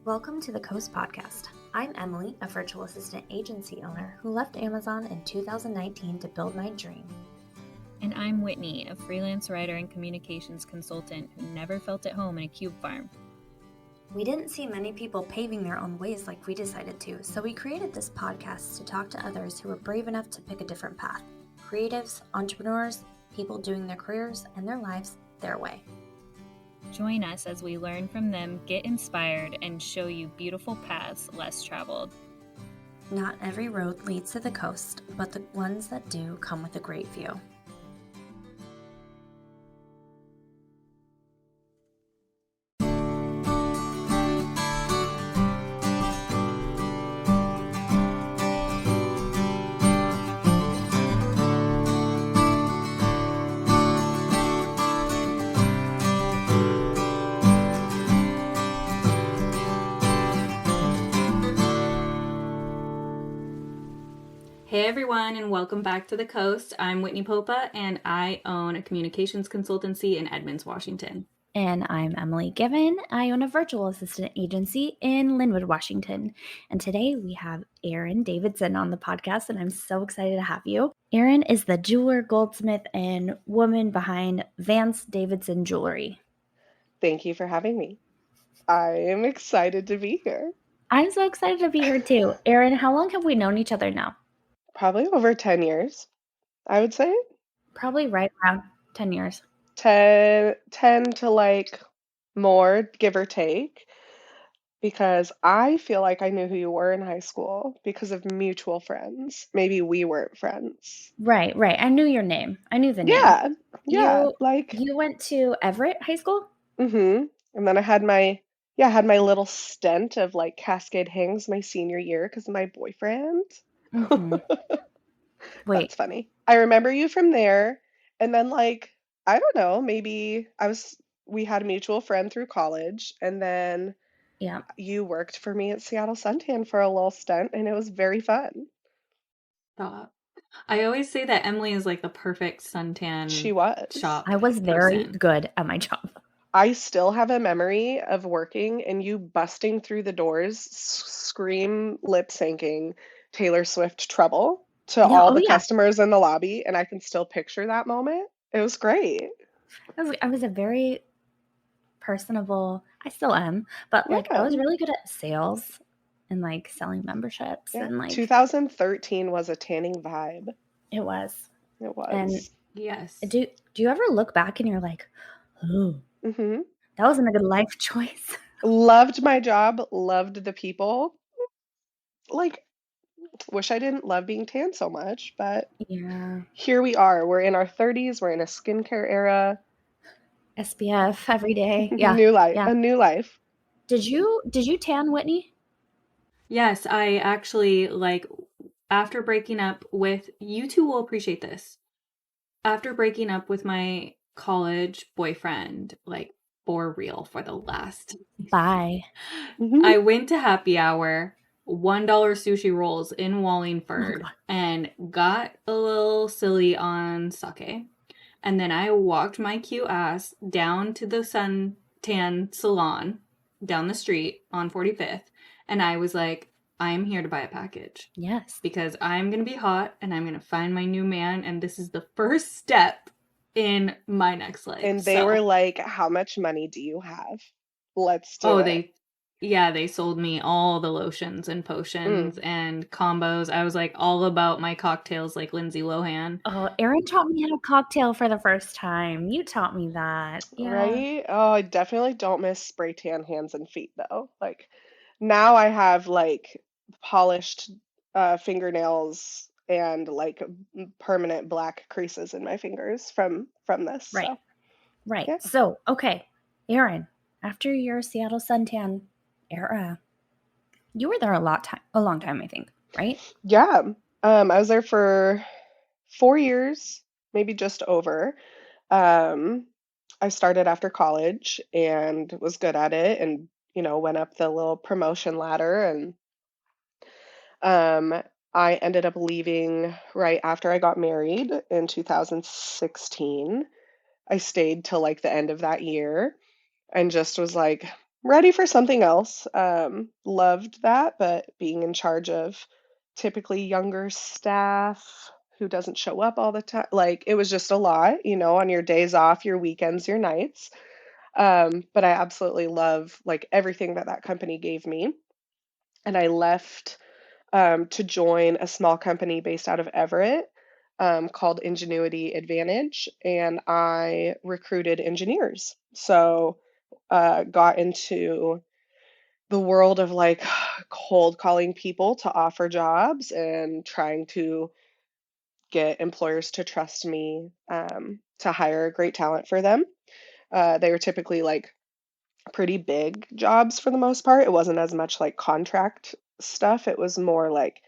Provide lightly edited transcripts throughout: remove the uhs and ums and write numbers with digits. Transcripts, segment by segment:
Welcome to the Coast Podcast. I'm Emilie, a virtual assistant agency owner who left Amazon in 2019 to build my dream. And I'm Whitney, a freelance writer and communications consultant who never felt at home in a cube farm. We didn't see many people paving their own ways like we decided to, so we created this podcast to talk to others who were brave enough to pick a different path. Creatives, entrepreneurs, people doing their careers and their lives their way. Join us as we learn from them, get inspired, and show you beautiful paths less traveled. Not every road leads to the coast, but the ones that do come with a great view. Hey everyone, and welcome back to the Coast. I'm Whitney Popa, and I own a communications consultancy in Edmonds, Washington. And I'm Emilie Given. I own a virtual assistant agency in Lynnwood, Washington. And today we have Erin Davidson on the podcast, and I'm so excited to have you. Erin is the jeweler, goldsmith, and woman behind Vance Davidson Jewelry. Thank you for having me. I am excited to be here. I'm so excited to be here too. Erin, how long have we known each other now? Probably over 10 years, I would say. Probably right around 10 years. 10 to like more, give or take, because I feel like I knew who you were in high school because of mutual friends. Maybe we weren't friends. Right. I knew your name. I knew the name. Yeah. You went to Everett High School? Mm-hmm. And then I had my little stint of like Cascade Hangs my senior year because of my boyfriend. Mm-hmm. Wait. That's funny. I remember you from there. And then like, I don't know, maybe we had a mutual friend through college, and then you worked for me at Seattle Suntan for a little stint, and it was very fun. Stop. I always say that Emilie is like the perfect suntan shop. I was very good at my job. I still have a memory of working and you busting through the doors, scream lip syncing Taylor Swift Trouble to all the customers in the lobby, and I can still picture that moment. It was great. I was a very personable, I still am, but like I was really good at sales and like selling memberships and like 2013 was a tanning vibe. It was. And yes. Do you ever look back and you're like, oh, mm-hmm. That wasn't a good life choice? Loved my job, loved the people. Like, wish I didn't love being tan so much, but here we are. We're in our 30s. We're in a skincare era. SPF every day. Yeah. New life. Yeah. A new life. Did you tan, Whitney? Yes, I actually, like, after breaking up with, you two will appreciate this. After breaking up with my college boyfriend, like, for real for the last. Bye. I went to happy hour, $1 sushi rolls in Wallingford, and got a little silly on sake. And then I walked my cute ass down to the suntan salon down the street on 45th. And I was like, I'm here to buy a package. Yes. Because I'm going to be hot and I'm going to find my new man. And this is the first step in my next life. And they were like, how much money do you have? Let's do it. They sold me all the lotions and potions and combos. I was like all about my cocktails like Lindsay Lohan. Oh, Erin taught me how to cocktail for the first time. You taught me that. Yeah. Right? Oh, I definitely don't miss spray tan hands and feet though. Like now I have like polished fingernails and like permanent black creases in my fingers from this. Right. So. Right. Yeah. So, okay, Erin, after your Seattle suntan era, you were there a long time, I think, right? Yeah. I was there for 4 years, maybe just over. I started after college and was good at it, and went up the little promotion ladder, and I ended up leaving right after I got married in 2016. I stayed till like the end of that year and just was like, ready for something else. Loved that, but being in charge of typically younger staff who doesn't show up all the time, like it was just a lot, on your days off, your weekends, your nights. But I absolutely love like everything that that company gave me. And I left to join a small company based out of Everett called Ingenuity Advantage, and I recruited engineers. So got into the world of like cold calling people to offer jobs and trying to get employers to trust me to hire great talent for them. They were typically like pretty big jobs for the most part. It wasn't as much like contract stuff. It was more like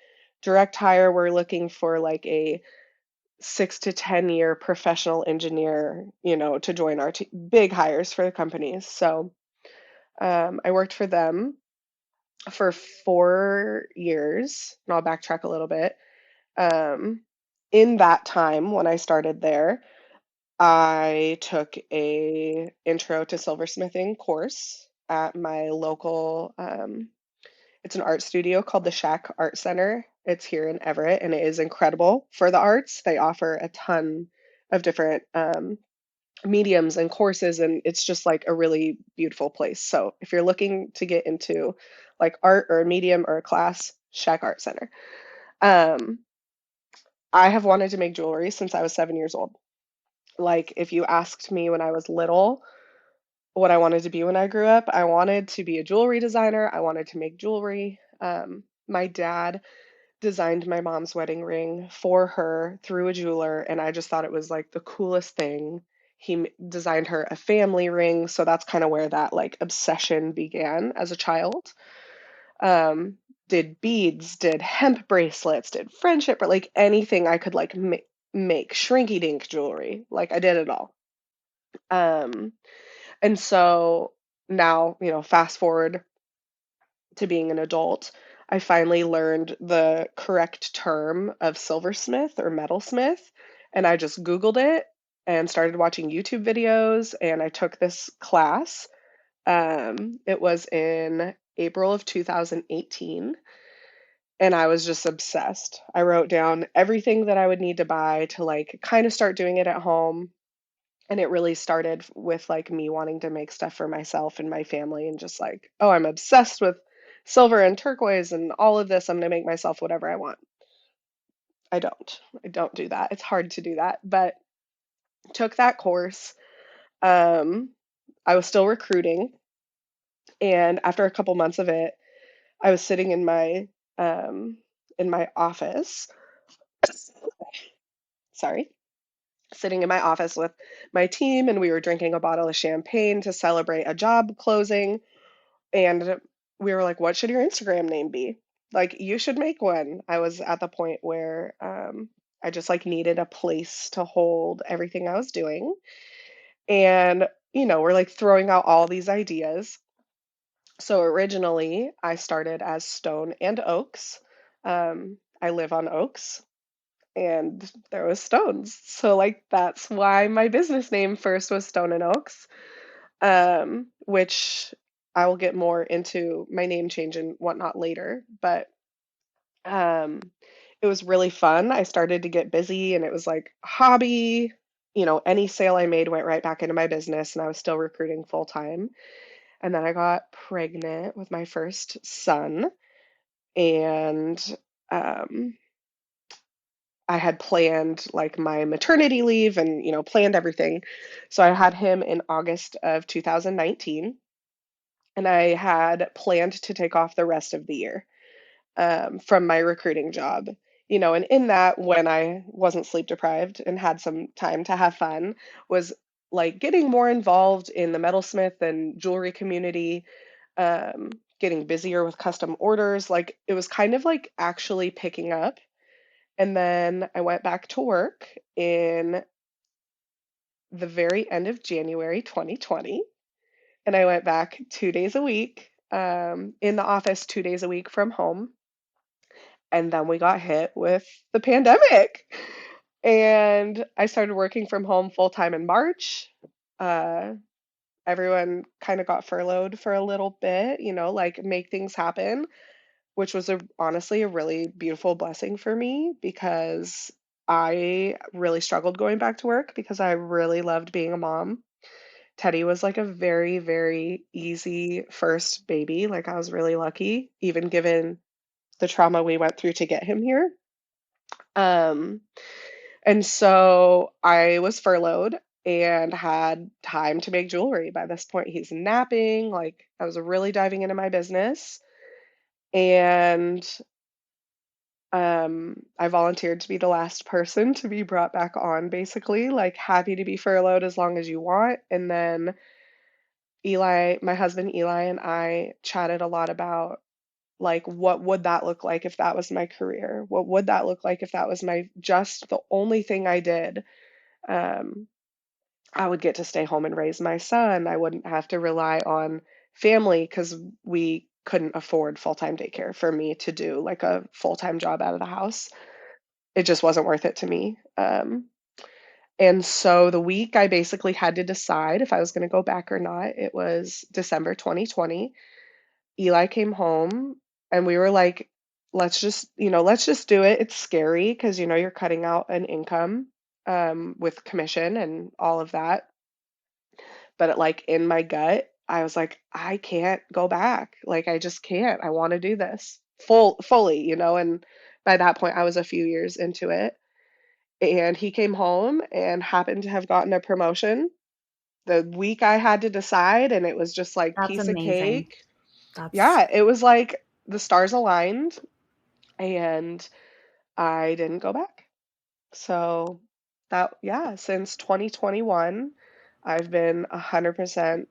direct hire. We're looking for like a 6 to 10 year professional engineer, to join our big hires for the companies. So I worked for them for 4 years, and I'll backtrack a little bit. Um, in that time, when I started there, I took a intro to silversmithing course at my local, it's an art studio called the Shack Art Center. It's here in Everett, and it is incredible for the arts. They offer a ton of different mediums and courses, and it's just like a really beautiful place. So if you're looking to get into like art or a medium or a class, Shack Art Center. Um, I have wanted to make jewelry since I was 7 years old. Like if you asked me when I was little what I wanted to be when I grew up, I wanted to be a jewelry designer. I wanted to make jewelry. My dad designed my mom's wedding ring for her through a jeweler, and I just thought it was like the coolest thing. He designed her a family ring, so that's kind of where that like obsession began as a child. Um, did beads, did hemp bracelets, did friendship, but like anything I could like make shrinky dink jewelry. Like I did it all. Um, and so now, fast forward to being an adult, I finally learned the correct term of silversmith or metalsmith, and I just Googled it and started watching YouTube videos, and I took this class. It was in April of 2018, and I was just obsessed. I wrote down everything that I would need to buy to like kind of start doing it at home. And it really started with like me wanting to make stuff for myself and my family and just like, oh, I'm obsessed with silver and turquoise and all of this. I'm going to make myself whatever I want. I don't. I don't do that. It's hard to do that. But took that course. Um, I was still recruiting. And after a couple months of it, I was sitting in my office. Sorry, sitting in my office with my team, and we were drinking a bottle of champagne to celebrate a job closing. And we were like, what should your Instagram name be? Like, you should make one. I was at the point where I just like needed a place to hold everything I was doing. And, we're like throwing out all these ideas. So originally, I started as Stone and Oaks. I live on Oaks, and there was stones. So like that's why my business name first was Stone and Oaks, which I will get more into my name change and whatnot later. But um, it was really fun. I started to get busy, and it was like hobby. Any sale I made went right back into my business, and I was still recruiting full time. And then I got pregnant with my first son, and um, I had planned like my maternity leave and, planned everything. So I had him in August of 2019, and I had planned to take off the rest of the year from my recruiting job. And in that, when I wasn't sleep deprived and had some time to have fun, was like getting more involved in the metalsmith and jewelry community, getting busier with custom orders. Like it was kind of like actually picking up. And then I went back to work in the very end of January 2020. And I went back 2 days a week, in the office, 2 days a week from home. And then we got hit with the pandemic. And I started working from home full time in March. Uh, everyone kind of got furloughed for a little bit, like make things happen, which was honestly a really beautiful blessing for me because I really struggled going back to work because I really loved being a mom. Teddy was like a very, very easy first baby. Like I was really lucky, even given the trauma we went through to get him here. Um, and so I was furloughed and had time to make jewelry. By this point, he's napping. Like I was really diving into my business. And I volunteered to be the last person to be brought back on, basically, like happy to be furloughed as long as you want. And then my husband Eli, and I chatted a lot about like what would that look like if that was my career? What would that look like if that was my just the only thing I did? Um, I would get to stay home and raise my son. I wouldn't have to rely on family because we couldn't afford full-time daycare for me to do like a full-time job out of the house. It just wasn't worth it to me. And so the week I basically had to decide if I was going to go back or not. It was December 2020. Eli came home and we were like, let's just do it. It's scary because, you're cutting out an income with commission and all of that. But like in my gut, I was like, I can't go back. Like I just can't. I want to do this fully, and by that point I was a few years into it. And he came home and happened to have gotten a promotion the week I had to decide, and it was just like That's piece of amazing. cake. That's Yeah, it was like the stars aligned and I didn't go back. So yeah, since 2021, I've been 100%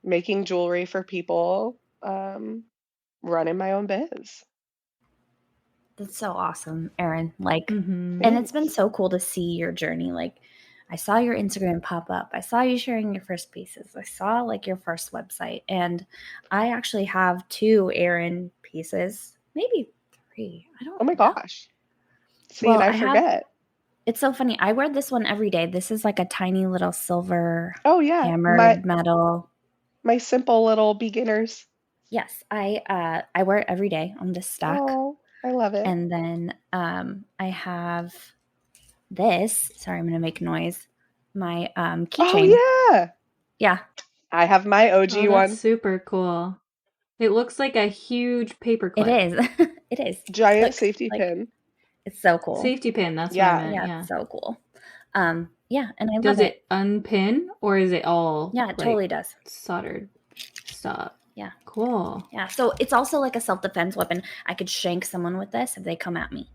making jewelry for people, running my own biz. That's so awesome, Erin. Like, Mm-hmm. and it's been Thanks. so cool to see your journey. Like, I saw your Instagram pop up. I saw you sharing your first pieces. I saw like your first website. And I actually have 2 Erin pieces, maybe 3. I Oh don't my know. gosh. See, and Well, I I have, forget. it's so funny. I wear this one every day. This is like a tiny little silver Oh yeah, my hammered metal. my simple little beginners. Yes, I wear it every day on this stack. Oh, I love it. And then I have this. Sorry, I'm going to make noise. My Oh keychain. yeah. Yeah, I have my Oh, OG that's one. super cool. It looks like a huge it paperclip. is. It is. Giant Look, safety like pin. it's so cool. Safety pin, that's what I Yeah. meant, Yeah, yeah. it's so cool. Yeah, and I love Does it. it unpin or is it all Yeah, it like totally does. soldered? Stop. Yeah. Cool. Yeah. So it's also like a self-defense weapon. I could shank someone with this if they come at me.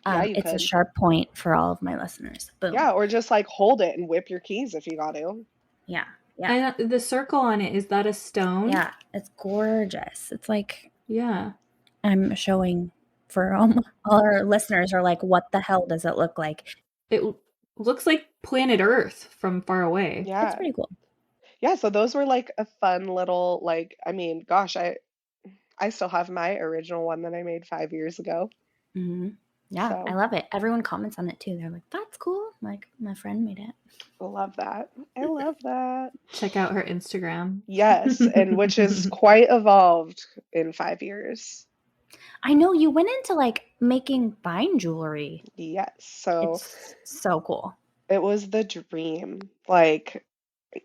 Yeah, you It's a could. sharp point for all of my listeners. Boom. Yeah, or just like hold it and whip your keys if you got to. Yeah. Yeah. And the circle on it, is that a stone? Yeah. It's gorgeous. It's like Yeah. I'm showing for all our listeners are like, what the hell does it look like? It looks like planet Earth from far away. It's Yeah. pretty cool. Yeah, so those were like a fun little like I mean, gosh, I still have my original one that I made 5 years ago. Mm-hmm. Yeah, I So, love it. Everyone comments on it too. They're like, that's cool. Like, my friend made it. love that. I love that. Check out her Instagram. Yes, and which is quite evolved in 5 years. I know you went into like making fine jewelry. Yes. So It's so cool. it was the dream. Like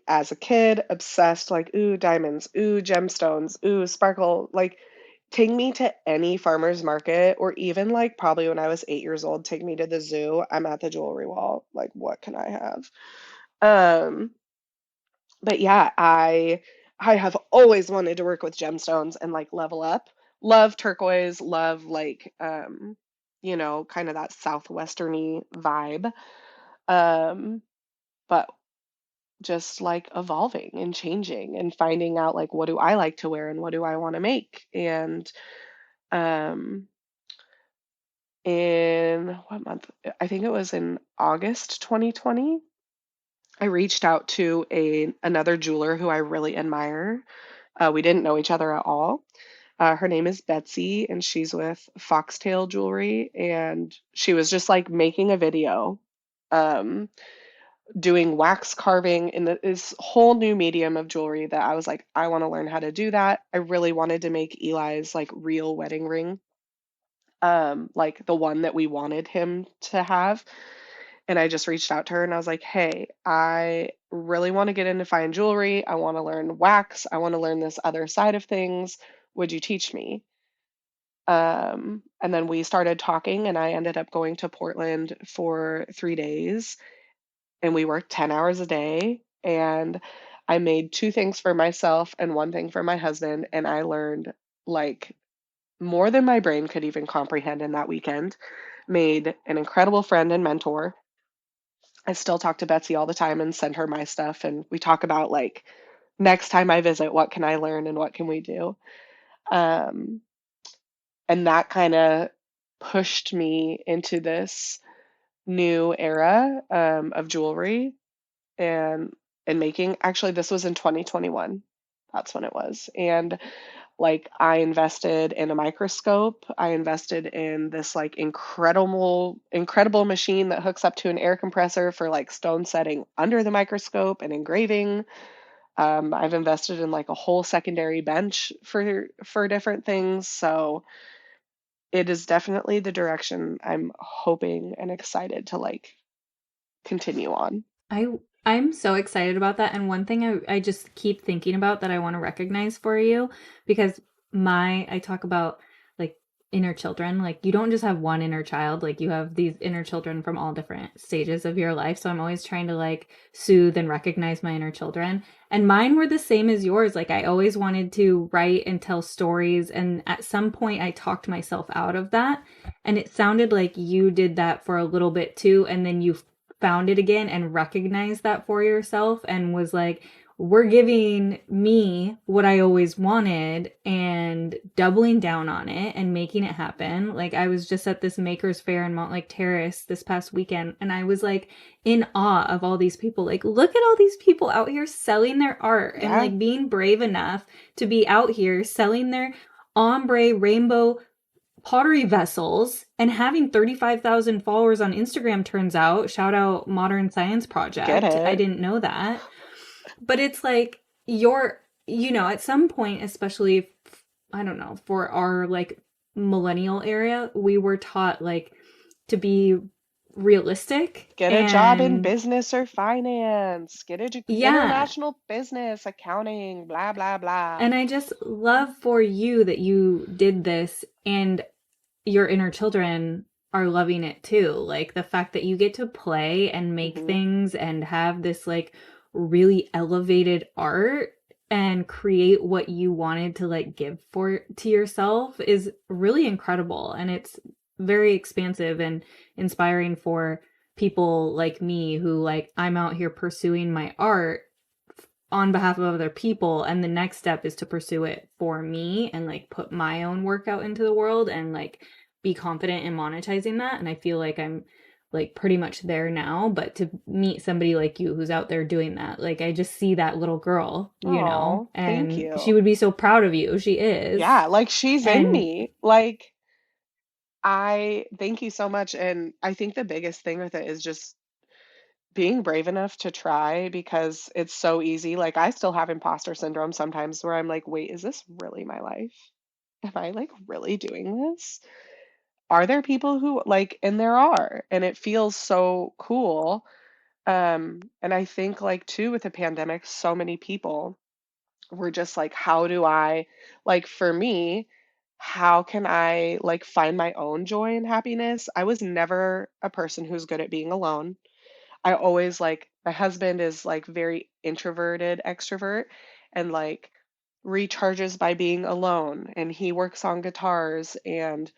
as a kid, obsessed, like, ooh, diamonds, ooh, gemstones, ooh, sparkle. Like, take me to any farmer's market, or even like probably when I was 8 years old, take me to the zoo. I'm at the jewelry wall. Like, what can I have? Um, but yeah, I have always wanted to work with gemstones and like level up. Love turquoise, love like kind of that southwesterny vibe. Um, but just like evolving and changing and finding out like what do I like to wear and what do I want to make. And um in what month? I think it was in August 2020. I reached out to another jeweler who I really admire. We didn't know each other at all. Her name is Betsy, and she's with Foxtail Jewelry, and she was just like making a video. Um, doing wax carving in this whole new medium of jewelry that I was like, I want to learn how to do that. I really wanted to make Eli's like real wedding ring, like the one that we wanted him to have. And I just reached out to her and I was like, hey, I really want to get into fine jewelry. I want to learn wax. I want to learn this other side of things. Would you teach me? And then we started talking, and I ended up going to Portland for 3 days, and we worked 10 hours a day. And I made two things for myself and one thing for my husband. And I learned like more than my brain could even comprehend in that weekend. Made an incredible friend and mentor. I still talk to Betsy all the time and send her my stuff. And we talk about like next time I visit, what can I learn and what can we do? Um, and that kind of pushed me into this new era of jewelry and making. Actually, this was in 2021. That's when it was. And like I invested in a microscope. I invested in this like incredible machine that hooks up to an air compressor for like stone setting under the microscope and engraving. I've invested in like a whole secondary bench for different things. So it is definitely the direction I'm hoping and excited to like continue on. I I'm so excited about that. And one thing I just keep thinking about that I want to recognize for you, because I talk about like inner children. Like you don't just have one inner child, like you have these inner children from all different stages of your life. So I'm always trying to like soothe and recognize my inner children. And mine were the same as yours. Like I always wanted to write and tell stories. And at some point I talked myself out of that. And it sounded like you did that for a little bit too. And then you found it again and recognized that for yourself and was like, we're giving me what I always wanted and doubling down on it and making it happen. Like I was just at this makers fair in Montlake Terrace this past weekend, and I was like in awe of all these people. Like, look at all these people out here selling their art and like being brave enough to be out here selling their ombre rainbow pottery vessels and having 35,000 followers on Instagram. Turns out, shout out Modern Science Project. Get it. I didn't know that. But it's like at some point, especially, I don't know, for our like millennial area, we were taught like to be realistic. Get a job in business or finance. Get international business, accounting, blah, blah, blah. And I just love for you that you did this, and your inner children are loving it too. Like the fact that you get to play and make things and have this like really elevated art and create what you wanted to like give to yourself is really incredible. And it's very expansive and inspiring for people like me who like, I'm out here pursuing my art on behalf of other people, and the next step is to pursue it for me and like put my own work out into the world and like be confident in monetizing that. And I feel like I'm like pretty much there now, but to meet somebody like you who's out there doing that, like I just see that little girl, and thank you. She would be so proud of you. She is. Yeah, like she's in me. Like I thank you so much. And I think the biggest thing with it is just being brave enough to try, because it's so easy. Like I still have imposter syndrome sometimes where I'm like, wait, is this really my life? Am I like really doing this? Are there people who like, and there are, and it feels so cool. And I think like too with the pandemic, so many people were just like, how do I, like for me, how can I like find my own joy and happiness? I was never a person who's good at being alone. I always like, my husband is like very introverted extrovert and like recharges by being alone, and he works on guitars and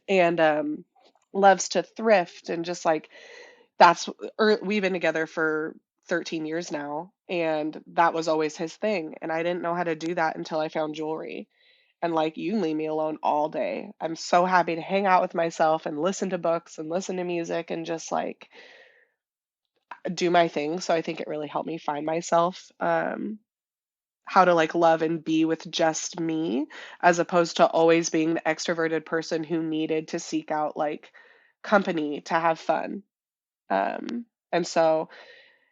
and loves to thrift and just like that's we've been together for 13 years now, and that was always his thing, and I didn't know how to do that until I found jewelry. And like, you can leave me alone all day. I'm so happy to hang out with myself and listen to books and listen to music and just like do my thing. So I think it really helped me find myself, how to like love and be with just me, as opposed to always being the extroverted person who needed to seek out like company to have fun. And so,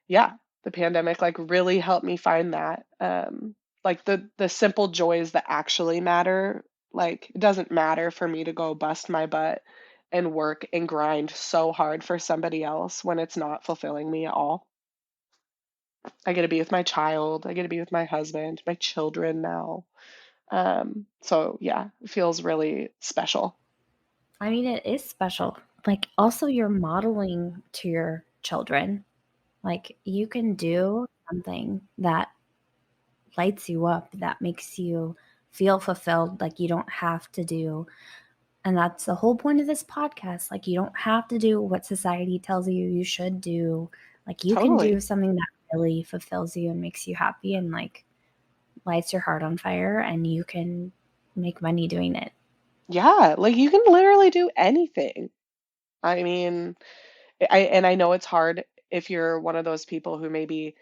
yeah, the pandemic like really helped me find that. Like the simple joys that actually matter. Like it doesn't matter for me to go bust my butt and work and grind so hard for somebody else when it's not fulfilling me at all. I get to be with my child. I get to be with my husband, my children now. So yeah, it feels really special. I mean, it is special. Like, also, you're modeling to your children. Like, you can do something that lights you up, that makes you feel fulfilled. Like, you don't have to do, and that's the whole point of this podcast. Like, you don't have to do what society tells you you should do. Like, you can do Totally. something that really fulfills you and makes you happy and like lights your heart on fire, and you can make money doing it. Yeah, like you can literally do anything. I mean, I know it's hard if you're one of those people who maybe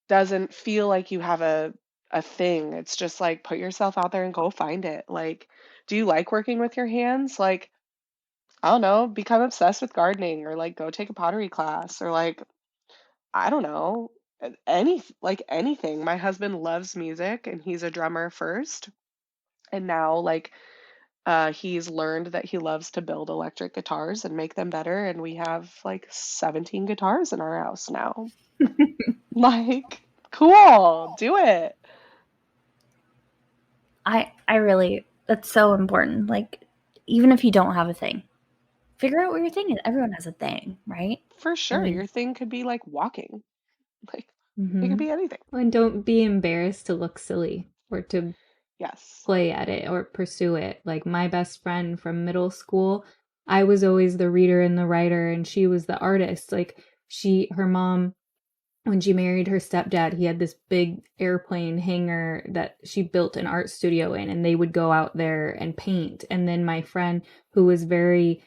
doesn't feel like you have a thing. It's just like put yourself out there and go find it. Like, do you like working with your hands? Like, I don't know, become obsessed with gardening or like go take a pottery class or like I don't know, anything. My husband loves music and he's a drummer first. And now like he's learned that he loves to build electric guitars and make them better and we have like 17 guitars in our house now. Like, cool, do it. I really, that's so important. Like, even if you don't have a thing, figure out what your thing is. Everyone has a thing, right? For I sure. mean, Your thing could be like walking. Like it could mm-hmm. be anything. And don't be embarrassed to look silly or to Yes. play at it or pursue it. Like my best friend from middle school, I was always the reader and the writer, and she was the artist. Like her mom, when she married her stepdad, he had this big airplane hangar that she built an art studio in, and they would go out there and paint. And then my friend, who was very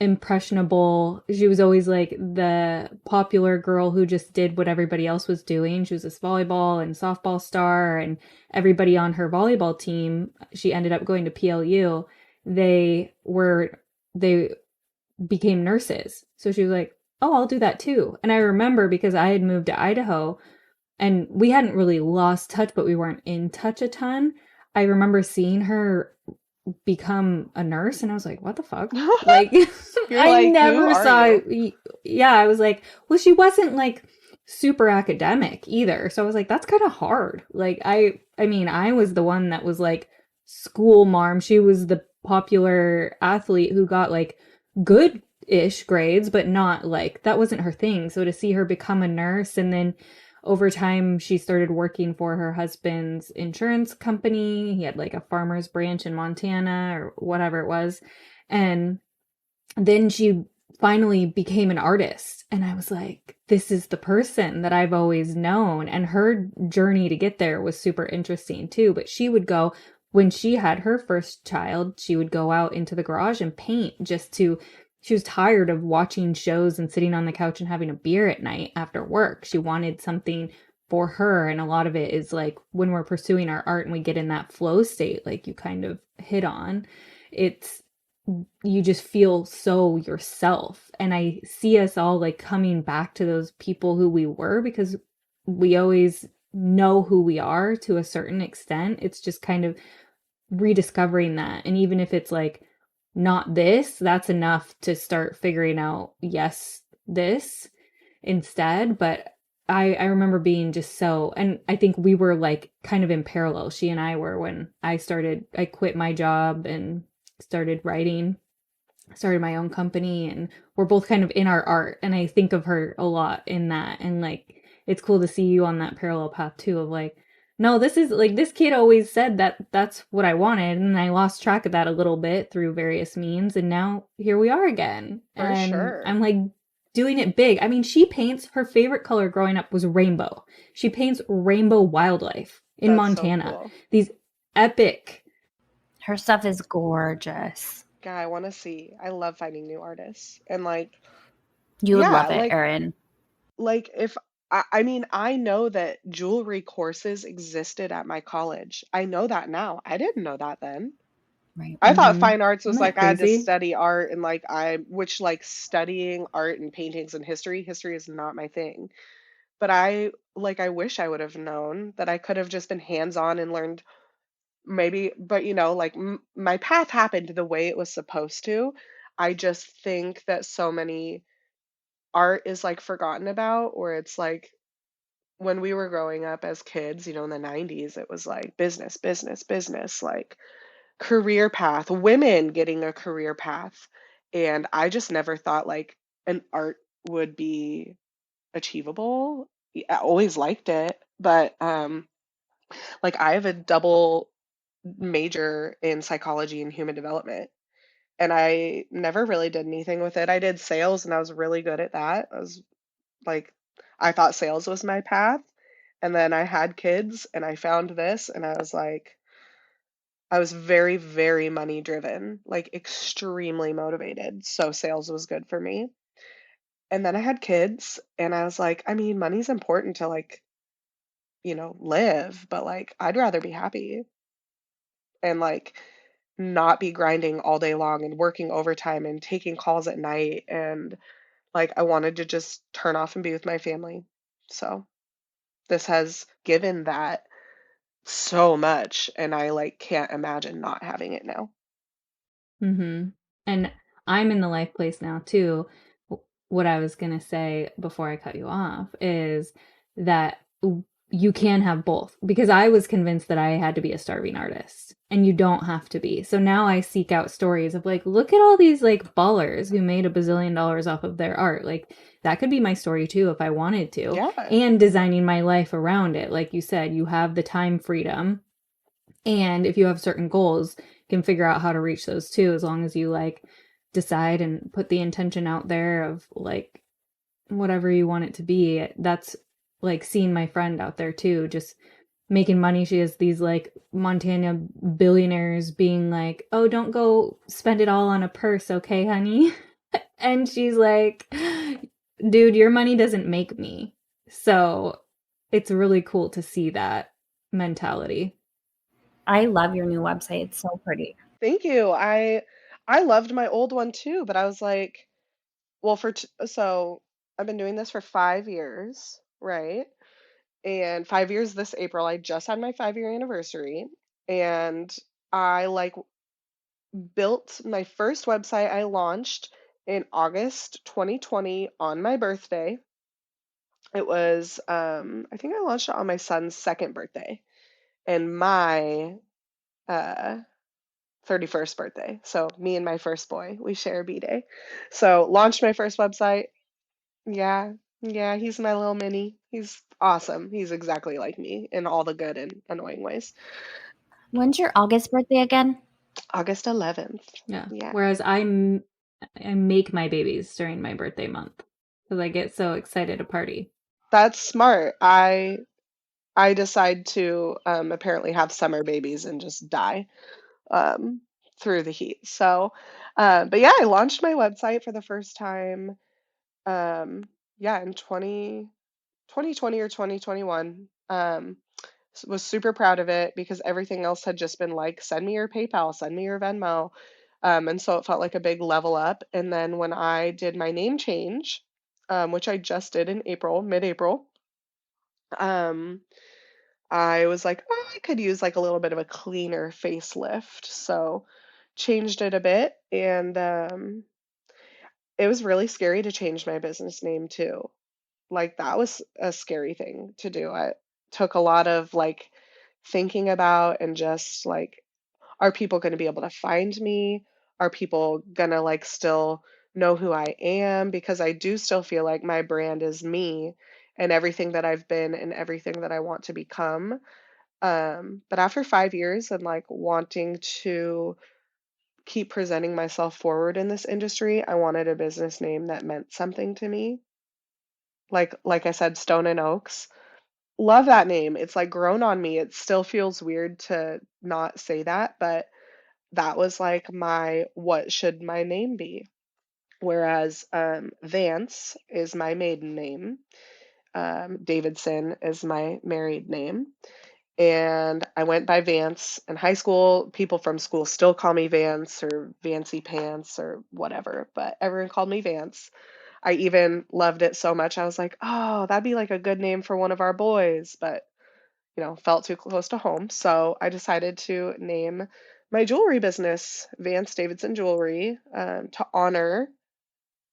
impressionable, she was always like the popular girl who just did what everybody else was doing. She was this volleyball and softball star, and everybody on her volleyball team, she ended up going to PLU. They became nurses. So she was like, "Oh, I'll do that too." And I remember because I had moved to Idaho and we hadn't really lost touch, but we weren't in touch a ton. I remember seeing her become a nurse and I was like, what the fuck? Like You're I like, who never are saw. you? Yeah, I was like, well, she wasn't like super academic either. So I was like, that's kind of hard. Like I mean, I was the one that was like school marm. She was the popular athlete who got like good-ish grades, but not like that wasn't her thing. So to see her become a nurse, and then over time she started working for her husband's insurance company. He had like a farmer's branch in Montana or whatever it was. And then she finally became an artist. And I was like, this is the person that I've always known. And her journey to get there was super interesting too. But she would go, when she had her first child, she would go out into the garage and paint she was tired of watching shows and sitting on the couch and having a beer at night after work. She wanted something for her. And a lot of it is like when we're pursuing our art and we get in that flow state, like you kind of hit on, it's, you just feel so yourself. And I see us all like coming back to those people who we were, because we always know who we are to a certain extent. It's just kind of rediscovering that. And even if it's like not this, that's enough to start figuring out, yes, this instead. But I remember being just so, and I think we were like kind of in parallel. She and I were, when I quit my job and started writing, started my own company, and we're both kind of in our art. And I think of her a lot in that. And like, it's cool to see you on that parallel path too, of like, no, this is like, this kid always said that that's what I wanted. And I lost track of that a little bit through various means. And now here we are again. For And sure. I'm like doing it big. I mean, she paints, her favorite color growing up was rainbow. She paints rainbow wildlife in That's so Montana. cool. These epic. Her stuff is gorgeous. Yeah, I want to see. I love finding new artists. And like, You would yeah, love it, Erin. like if I mean, I know that jewelry courses existed at my college. I know that now. I didn't know that then. Right. I thought Mm-hmm. fine arts Isn't was that like I had to crazy? study art and which like studying art and paintings and history is not my thing. But I wish I would have known that I could have just been hands-on and learned maybe, but like my path happened the way it was supposed to. I just think that so many art is like forgotten about, or it's like when we were growing up as kids, in the 90s, it was like business, business, business, like career path, women getting a career path. And I just never thought like an art would be achievable. I always liked it, but like I have a double major in psychology and human development, and I never really did anything with it. I did sales and I was really good at that. Like I thought sales was my path. And then I had kids and I found this and I was like, I was very, very money driven, like extremely motivated. So sales was good for me. And then I had kids and I was like, I mean, money's important to like, live, but like I'd rather be happy and like not be grinding all day long and working overtime and taking calls at night. And like I wanted to just turn off and be with my family. So this has given that so much, and I like can't imagine not having it now. Mm-hmm. And I'm in the life place now too. What I was gonna say before I cut you off is that you can have both, because I was convinced that I had to be a starving artist, and you don't have to be. So now I seek out stories of like, look at all these like ballers who made $1 billion off of their art. Like that could be my story too if I wanted to, Yeah. and designing my life around it. Like you said, you have the time freedom, and if you have certain goals, you can figure out how to reach those too, as long as you like decide and put the intention out there of like whatever you want it to be. That's like seeing my friend out there too, just making money. She has these like Montana billionaires being like, "Oh, don't go spend it all on a purse, okay, honey?" And she's like, "Dude, your money doesn't make me." So it's really cool to see that mentality. I love your new website. It's so pretty. Thank you. I loved my old one too, but I was like, well, so I've been doing this for 5 years, right? And 5 years this April. I just had my 5 year anniversary, and I like built my first website. I launched in August 2020 on my birthday. It was I think I launched it on my son's second birthday and my uh 31st birthday. So me and my first boy, we share a B-day. So launched my first website. Yeah. Yeah, he's my little mini. He's awesome. He's exactly like me in all the good and annoying ways. When's your August birthday again? August 11th. Yeah. Yeah. Whereas I make my babies during my birthday month because I get so excited to party. That's smart. I decide to apparently have summer babies and just die um through the heat. So but yeah, I launched my website for the first time um yeah, in 2020 or 2021. Was super proud of it because everything else had just been like, send me your PayPal, send me your Venmo. And so it felt like a big level up. And then when I did my name change, which I just did in April, mid-April, um, I was like, oh, I could use like a little bit of a cleaner facelift. So changed it a bit. And it was really scary to change my business name too. Like that was a scary thing to do. I took a lot of like thinking about and just like, are people going to be able to find me? Are people going to like still know who I am? Because I do still feel like my brand is me and everything that I've been and everything that I want to become. But after 5 years and like wanting to keep presenting myself forward in this industry, I wanted a business name that meant something to me. Like I said, Stone and Oaks. Love that name. It's like grown on me. It still feels weird to not say that, but that was like my what should my name be? Whereas Vance is my maiden name. Davidson is my married name. And I went by Vance. In high school, people from school still call me Vance or Vancy Pants or whatever, but everyone called me Vance. I even loved it so much. I was like, oh, that'd be like a good name for one of our boys, but felt too close to home. So I decided to name my jewelry business Vance Davidson Jewelry to honor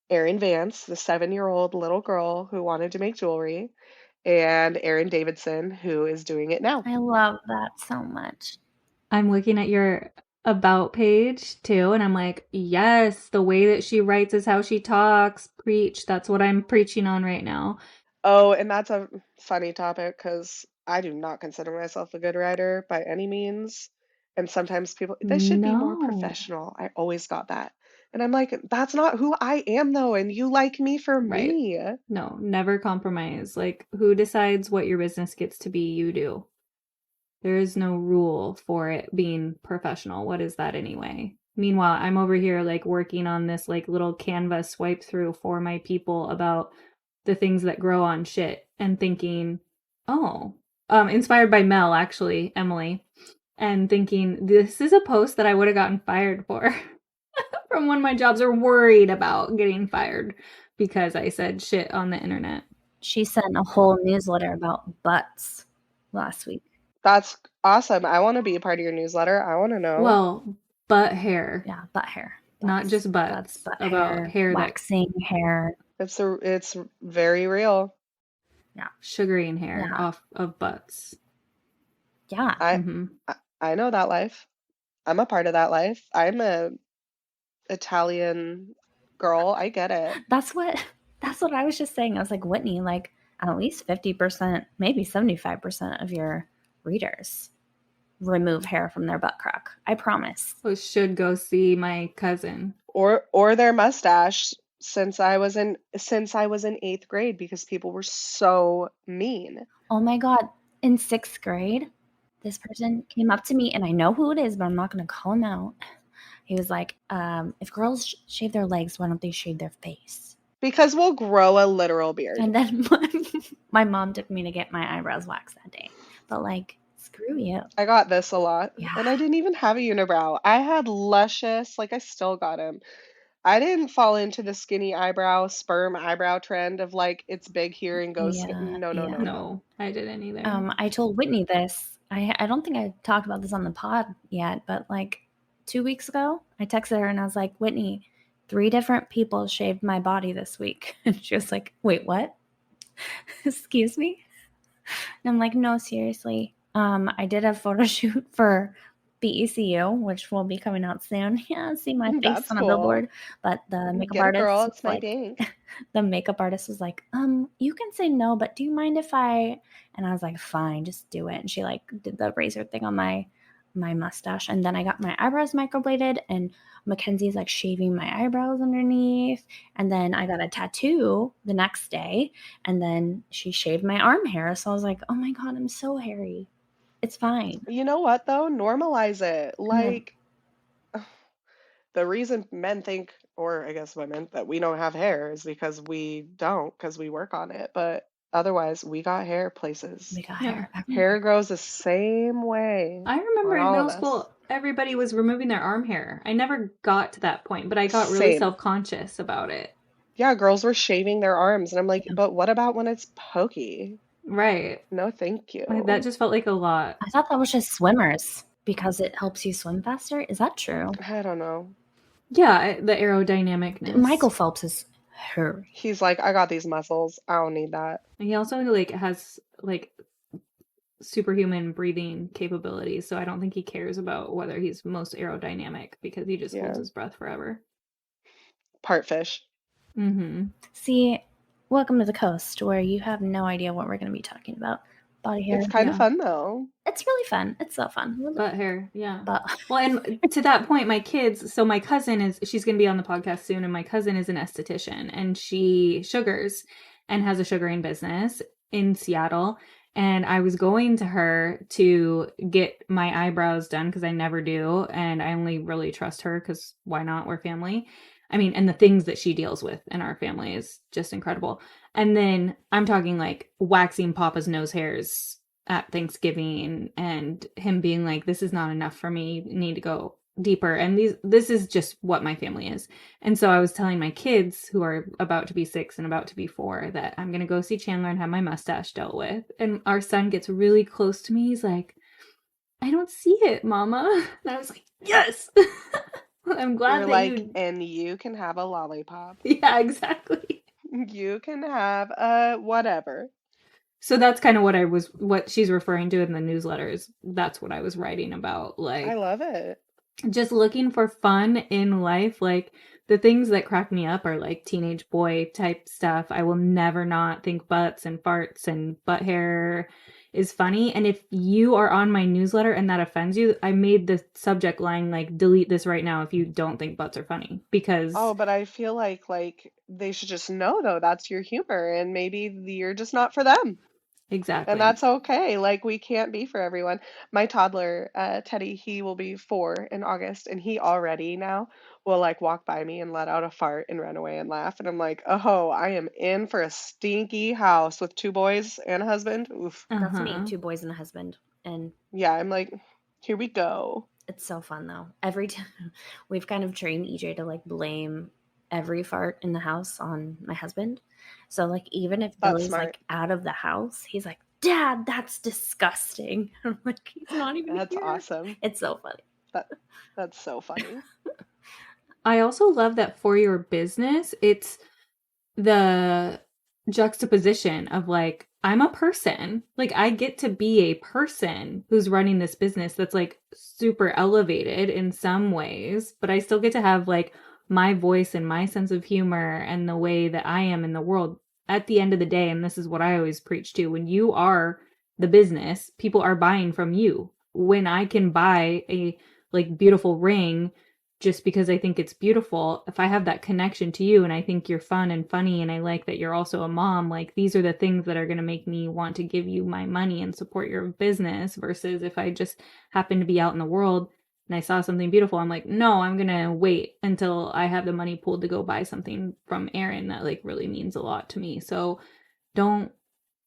Erin Vance, the 7-year-old little girl who wanted to make jewelry, and Erin Davidson, who is doing it now. I love that so much. I'm looking at your about page too, and I'm like, yes, the way that she writes is how she talks. Preach. That's what I'm preaching on right now. Oh, and that's a funny topic because I do not consider myself a good writer by any means. And sometimes people, they should be more No. professional. I always got that. And I'm like, that's not who I am, though. And you like me for Right. me. No, never compromise. Like, who decides what your business gets to be? You do. There is no rule for it being professional. What is that anyway? Meanwhile, I'm over here like working on this like little Canva swipe through for my people about the things that grow on shit and thinking, oh, inspired by Mel, actually, Emilie, and thinking this is a post that I would have gotten fired for from one of my jobs, or worried about getting fired because I said shit on the internet. She sent a whole newsletter about butts last week. That's awesome. I want to be a part of your newsletter. I want to know. Well, butt hair. Yeah, butt hair. Not just butts, butt about hair that waxing hair. It's very real. Yeah. sugaring hair off of butts. Yeah. I know that life. I'm a part of that life. I'm a Italian girl. I get it. That's what I was just saying. I was like, Whitney, like at least 50%, maybe 75% of your readers remove hair from their butt crack. I promise. So should go see my cousin. Or their mustache since I was in 8th grade because people were so mean. Oh my God. In 6th grade, this person came up to me, and I know who it is, but I'm not going to call him out. He was like, if girls shave their legs, why don't they shave their face? Because we'll grow a literal beard. And then my mom took me to get my eyebrows waxed that day. But like, screw you. I got this a lot. Yeah. And I didn't even have a unibrow. I had luscious, like I still got them. I didn't fall into the skinny eyebrow, sperm eyebrow trend of like it's big here and goes. No. I didn't either. I told Whitney this. I don't think I talked about this on the pod yet, but like 2 weeks ago, I texted her and I was like, Whitney, 3 different people shaved my body this week. And she was like, wait, what? Excuse me? And I'm like, no, seriously. I did a photo shoot for BECU, which will be coming out soon. Yeah, see my face on a billboard. But the makeup artist, girl, it's my dink. The makeup artist was like, you can say no, but do you mind if I? And I was like, fine, just do it. And she like did the razor thing on my mustache, and then I got my eyebrows microbladed, and Mackenzie's like shaving my eyebrows underneath, and then I got a tattoo the next day, and then she shaved my arm hair. So I was like, oh my God, I'm so hairy. It's fine. You know what though? Normalize it. Like the reason men think, or I guess women, that we don't have hair is because we don't, because we work on it. But otherwise, we got hair places. We got hair. Hair grows the same way. I remember in middle school, everybody was removing their arm hair. I never got to that point, but I got really self-conscious about it. Yeah, girls were shaving their arms. And I'm like, but what about when it's pokey? Right. No, thank you. That just felt like a lot. I thought that was just swimmers because it helps you swim faster. Is that true? I don't know. Yeah, the aerodynamicness. Michael Phelps is hairy. He's like, I got these muscles. I don't need that. And he also like has like superhuman breathing capabilities, so I don't think he cares about whether he's most aerodynamic because he just holds his breath forever. Part fish. See, welcome to the coast where you have no idea what we're going to be talking about. Body hair. It's kind of fun though. It's really fun. It's so fun. Butt hair, yeah. Well, and to that point, my kids, so my cousin she's going to be on the podcast soon, and my cousin is an esthetician, and she sugars and has a sugaring business in Seattle. And I was going to her to get my eyebrows done because I never do. And I only really trust her because why not? We're family. I mean, and the things that she deals with in our family is just incredible. And then I'm talking like waxing Papa's nose hairs at Thanksgiving and him being like, this is not enough for me, you need to go deeper. And this is just what my family is. And so I was telling my kids who are about to be 6 and about to be 4 that I'm going to go see Chandler and have my mustache dealt with. And our son gets really close to me. He's like, I don't see it, Mama. And I was like, yes. I'm glad You're that like, you. and you can have a lollipop. Yeah, exactly. You can have whatever. So that's kind of what she's referring to in the newsletters. That's what I was writing about. I Like, love it. just looking for fun in life. Like, the things that crack me up are like teenage boy type stuff. I will never not think butts and farts and butt hair is funny. And if you are on my newsletter and that offends you, I made the subject line like, delete this right now if you don't think butts are funny. Because Oh, but I feel like they should just know though that's your humor and maybe you're just not for them. And exactly. that's okay. Like we can't be for everyone. My toddler, Teddy, he will be 4 in August, and he already now will like walk by me and let out a fart and run away and laugh. And I'm like, oh, I am in for a stinky house with 2 boys and a husband. Oof. That's me, Uh-huh. 2 boys and a husband. And Yeah, I'm like, here we go. it's so fun though. Every time we've kind of trained EJ to like blame every fart in the house on my husband. So like even if That's Billy's smart. like out of the house, he's like, Dad, that's disgusting. I'm like, he's not even That's here. awesome. It's so funny. That that's so funny. I also love that for your business, it's the juxtaposition of like, I'm a person. Like, I get to be a person who's running this business that's like super elevated in some ways, but I still get to have like my voice and my sense of humor and the way that I am in the world at the end of the day. And this is what I always preach to: when you are the business, people are buying from you. When I can buy a like beautiful ring just because I think it's beautiful, if I have that connection to you and I think you're fun and funny and I like that you're also a mom, like these are the things that are going to make me want to give you my money and support your business, versus if I just happen to be out in the world and I saw something beautiful, I'm like, no, I'm going to wait until I have the money pooled to go buy something from Erin that like really means a lot to me. So don't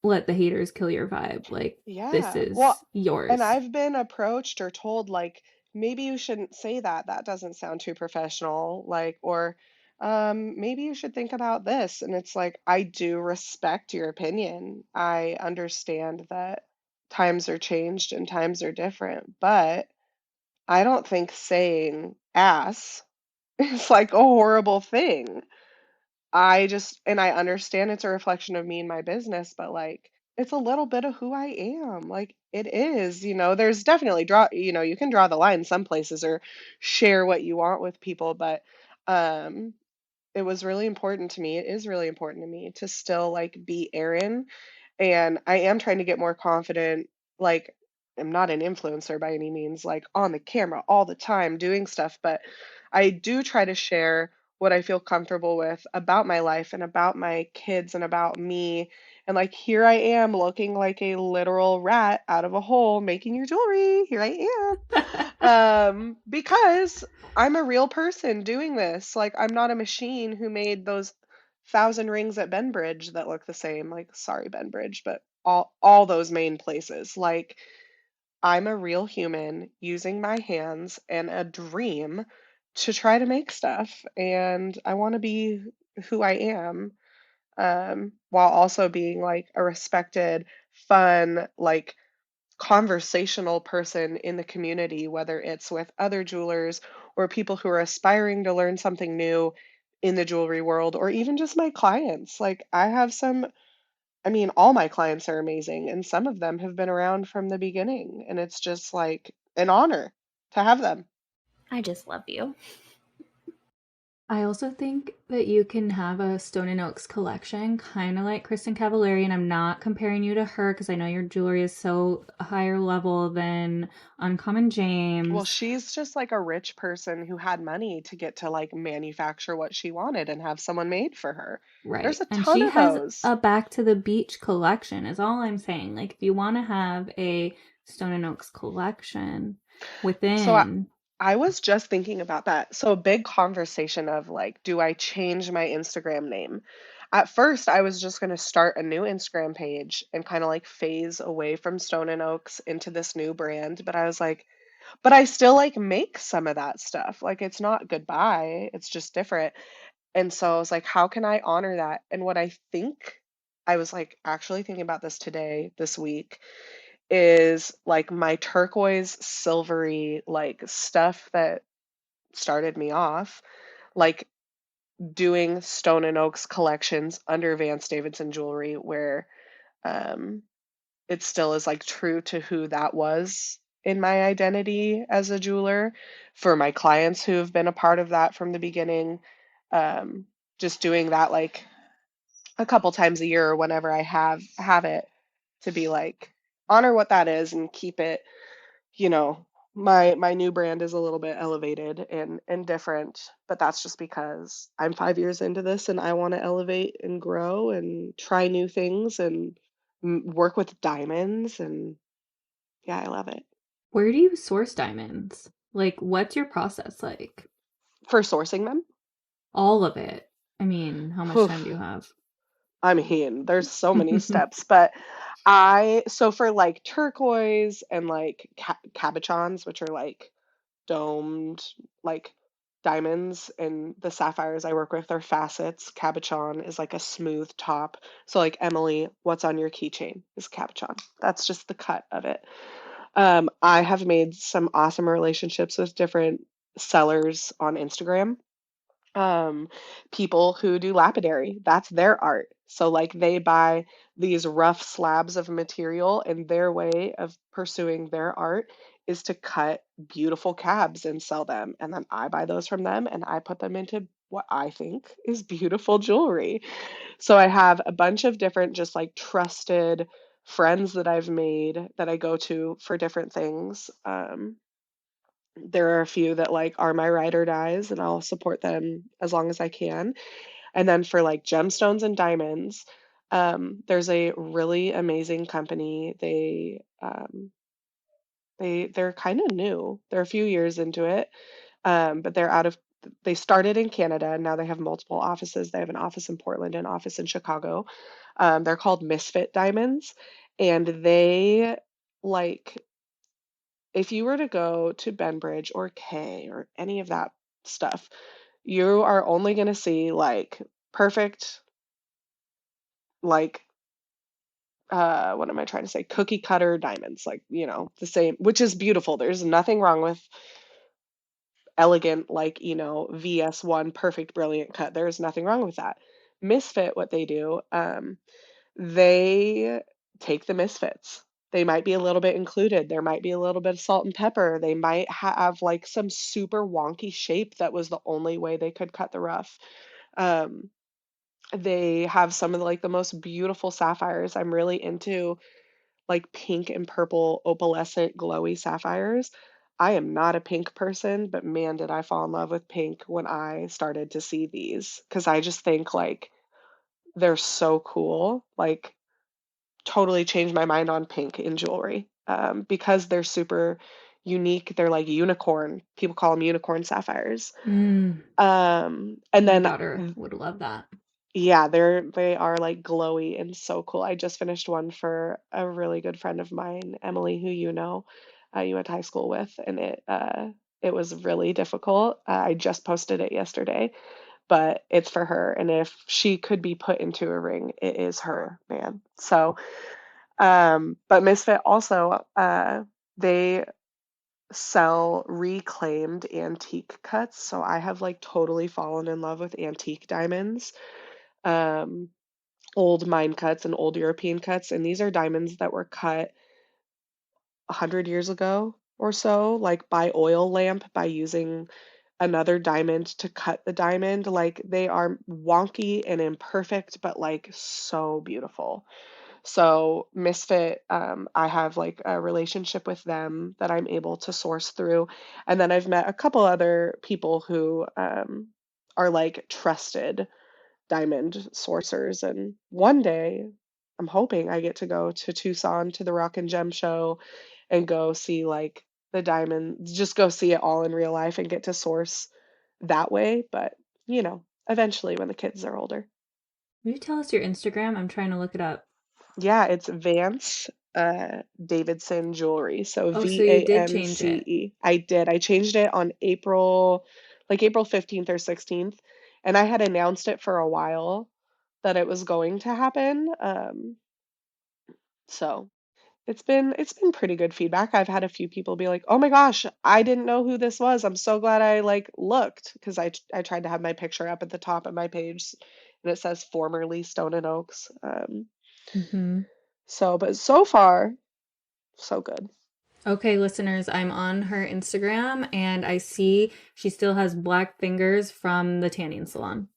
let the haters kill your vibe. Like, this Yeah. Well, is and yours. I've been approached or told like maybe you shouldn't say that. That doesn't sound too professional. Like, or maybe you should think about this. And it's like I do respect your opinion. I understand that times are changed and times are different, but I don't think saying ass is like a horrible thing. And I understand it's a reflection of me and my business, but like it's a little bit of who I am. Like it is, there's definitely you can draw the line some places or share what you want with people, but um it was really important to me. It is really important to me to still like be Erin, and I am trying to get more confident. Like, I'm not an influencer by any means, like on the camera all the time doing stuff, but I do try to share what I feel comfortable with about my life and about my kids and about me. And like, here I am looking like a literal rat out of a hole making your jewelry. Here I am. Because I'm a real person doing this. Like, I'm not a machine who made those 1,000 rings at Benbridge that look the same. Like, sorry, Benbridge, but all those main places. Like, I'm a real human using my hands and a dream to try to make stuff. And I want to be who I am, while also being like a respected, fun, like conversational person in the community, whether it's with other jewelers or people who are aspiring to learn something new in the jewelry world, or even just my clients. Like, I have I mean, all my clients are amazing, and some of them have been around from the beginning, and it's just like an honor to have them. I just love you. I also think that you can have a Stone and Oaks collection, kind of like Kristen Cavallari, and I'm not comparing you to her because I know your jewelry is so higher level than Uncommon Well, James, she's just like a rich person who had money to get to like manufacture what she wanted and have someone made for her. There's right? a And ton she of has those. a Back to the Beach collection, is all I'm saying. Like, if you want to have a Stone and Oaks collection So within, I was just thinking about that. So a big conversation of like, do I change my Instagram name? At first, I was just going to start a new Instagram page and kind of like phase away from Stone and Oaks into this new brand. But I was like, but I still like make some of that stuff. Like it's not goodbye, it's just different. And so I was like, how can I honor that? And what I think, I was like actually thinking about this today, this week, is like my turquoise silvery like stuff that started me off, like doing Stone and Oaks collections under Vance Davidson Jewelry, where um, it still is like true to who that was in my identity as a jeweler. For my clients who have been a part of that from the beginning, um, just doing that like a couple times a year or whenever I have it, to be like honor what that is and keep it, you know, my new brand is a little bit elevated and different, but that's just because I'm 5 years into this and I want to elevate and grow and try new things and work with diamonds, and yeah, I love it. Where do you source diamonds? Like, what's your process like? For sourcing them, All of it. I mean, how much whew, time do you have? I mean, there's so many steps, but so for like turquoise and like cabochons, which are like domed like diamonds, and the sapphires I work with are facets. Cabochon is like a smooth top. So like Emilie, what's on your keychain is cabochon. That's just the cut of it. I have made some awesome relationships with different sellers on Instagram, um, people who do lapidary. That's their art. So, like, they buy these rough slabs of material, and their way of pursuing their art is to cut beautiful cabs and sell them. And then I buy those from them and I put them into what I think is beautiful jewelry. So, I have a bunch of different, just like trusted friends that I've made that I go to for different things. There are a few that like are my ride or dies, and I'll support them as long as I can. And then for like gemstones and diamonds, there's a really amazing company. They're kind of new. They're a few years into it, but they started in Canada and now they have multiple offices. They have an office in Portland, an office in Chicago. They're called Misfit Diamonds, and they like if you were to go to Benbridge or Kay or any of that stuff, you are only going to see like perfect, like, what am I trying to say? Cookie cutter diamonds, like, the same, which is beautiful. There's nothing wrong with elegant, like, VS1 perfect, brilliant cut. There's nothing wrong with that. Misfit, what they do, they take the misfits. They might be a little bit included. There might be a little bit of salt and pepper. They might have like some super wonky shape that was the only way they could cut the rough. Um, they have some of the, like the most beautiful sapphires. I'm really into like pink and purple opalescent glowy sapphires. I am not a pink person, but man, did I fall in love with pink when I started to see these, because I just think like they're so cool. Like totally changed my mind on pink in jewelry, because they're super unique. They're like unicorn. People call them unicorn sapphires. Mm, And my then daughter would love that. yeah, they are like glowy and so cool. I just finished one for a really good friend of mine, Emily, who you went to high school with, and it was really difficult. I just posted it yesterday, but it's for her, and if she could be put into a ring, it is her, man. So, but Misfit also, they sell reclaimed antique cuts. So I have like totally fallen in love with antique diamonds. Um, Old mine cuts and old European cuts, and these are diamonds that were cut 100 years ago or so, like by oil lamp, by using another diamond to cut the diamond. Like they are wonky and imperfect, but like so beautiful. So Misfit, I have like a relationship with them that I'm able to source through. And then I've met a couple other people who are like trusted diamond sourcers. And one day, I'm hoping I get to go to Tucson to the Rock and Gem show and go see like the diamond, just go see it all in real life and get to source that way. But, eventually when the kids are older. Will you tell us your Instagram? I'm trying to look it up. Yeah, it's Vance Davidson Jewelry. So Oh, so you did Vance. change it. I did. I changed it on April 15th or 16th, and I had announced it for a while that it was going to happen. So it's been pretty good feedback. I've had a few people be like, "Oh my gosh, I didn't know who this was. I'm so glad I like looked," because I tried to have my picture up at the top of my page, and it says formerly Stone and Oaks. Mm-hmm. But so far, so good. Okay, listeners, I'm on her Instagram and I see she still has black fingers from the tanning salon.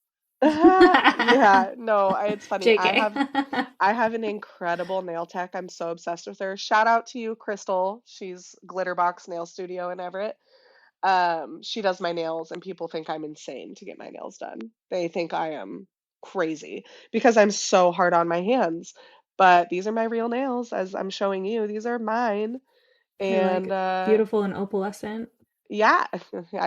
Yeah, no, it's funny. JK. I have an incredible nail tech. I'm so obsessed with her. Shout out to you, Crystal. She's Glitterbox Nail Studio in Everett. She does my nails, and people think I'm insane to get my nails done. They think I am crazy because I'm so hard on my hands. But these are my real nails, as I'm showing you. These are mine. They're And like beautiful and opalescent. yeah,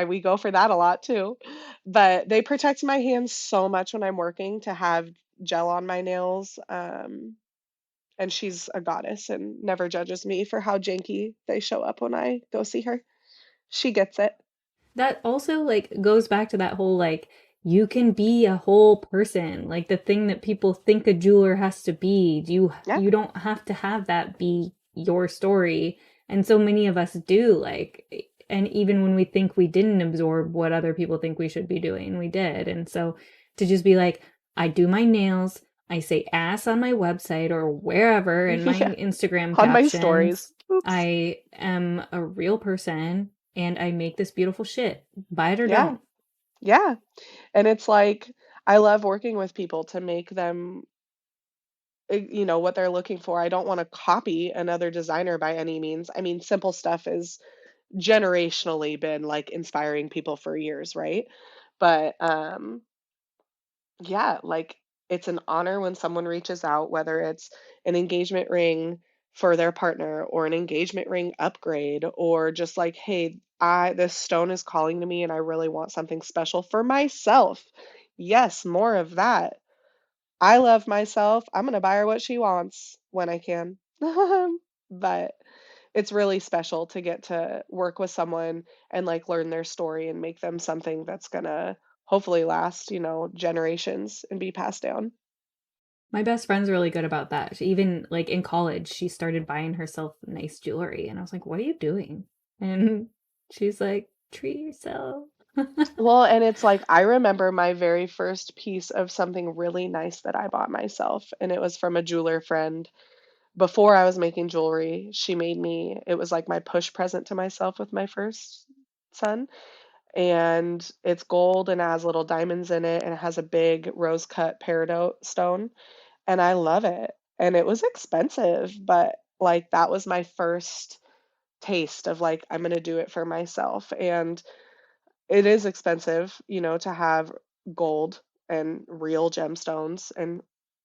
we go for that a lot too. But they protect my hands so much when I'm working to have gel on my nails. And she's a goddess and never judges me for how janky they show up when I go see her. She gets it. That also like goes back to that whole like you can be a whole person. Like the thing that people think a jeweler has to be. Yeah. You don't have to have that be your story. And so many of us do like and even when we think we didn't absorb what other people think we should be doing, we did. And so to just be like I do my nails, I say ass on my website or wherever in my Yeah. Instagram On my stories. captions. Oops. I am a real person and I make this beautiful shit. Buy it or Yeah. don't. Yeah. And it's like, I love working with people to make them, what they're looking for. I don't want to copy another designer by any means. I mean, simple stuff has generationally been like inspiring people for years, right? But yeah, like it's an honor when someone reaches out, whether it's an engagement ring for their partner or an engagement ring upgrade, or just like, hey, this stone is calling to me and I really want something special for myself. Yes, more of that. I love myself. I'm gonna buy her what she wants when I can. But it's really special to get to work with someone and like learn their story and make them something that's gonna hopefully last, generations and be passed down. My best friend's really good about that. She, even like in college, she started buying herself nice jewelry. And I was like, what are you doing? And she's like, treat yourself. Well, and it's like I remember my very first piece of something really nice that I bought myself, and it was from a jeweler friend. Before I was making jewelry, she made me, it was like my push present to myself with my first son. And it's gold and it has little diamonds in it and it has a big rose cut peridot stone. And I love it. And it was expensive, but like that was my first taste of like, I'm going to do it for myself. And it is expensive, to have gold and real gemstones and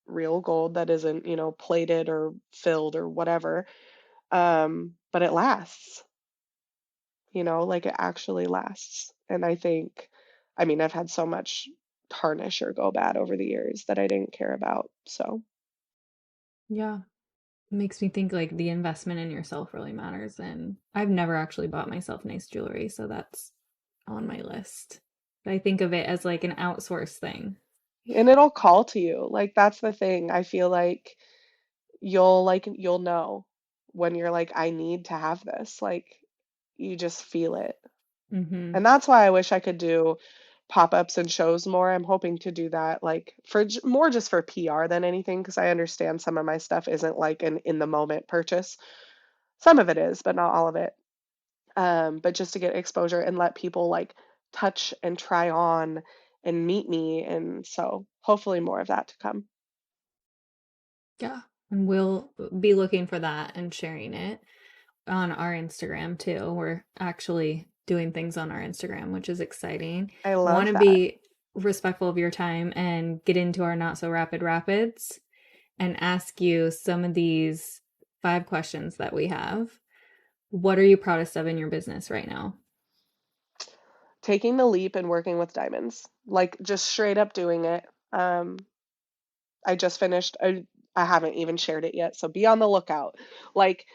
real gold that isn't, plated or filled or whatever. But it lasts, like it actually lasts. And I mean, I've had so much tarnish or go bad over the years that I didn't care about. So, Yeah. It makes me think like the investment in yourself really matters. And I've never actually bought myself nice jewelry. So that's on my list. But I think of it as like an outsource thing. and it'll call to you. Like that's the thing. I feel like you'll know when you're like, I need to have this. Like you just feel it. Mm-hmm. And that's why I wish I could do pop-ups and shows more. I'm hoping to do that like more just for PR than anything because I understand some of my stuff isn't like an in the moment purchase. Some of it is, but not all of it. But just to get exposure and let people like touch and try on and meet me. And so hopefully more of that to come. Yeah. And we'll be looking for that and sharing it on our Instagram too. We're actually doing things on our Instagram, which is exciting. I I want love to that. be respectful of your time and get into our not so rapid rapids and ask you some of these 5 questions that we have. What are you proudest of in your business right now? Taking the leap and working with diamonds, like just straight up doing it. I just finished. I haven't even shared it yet, so be on the lookout. Like,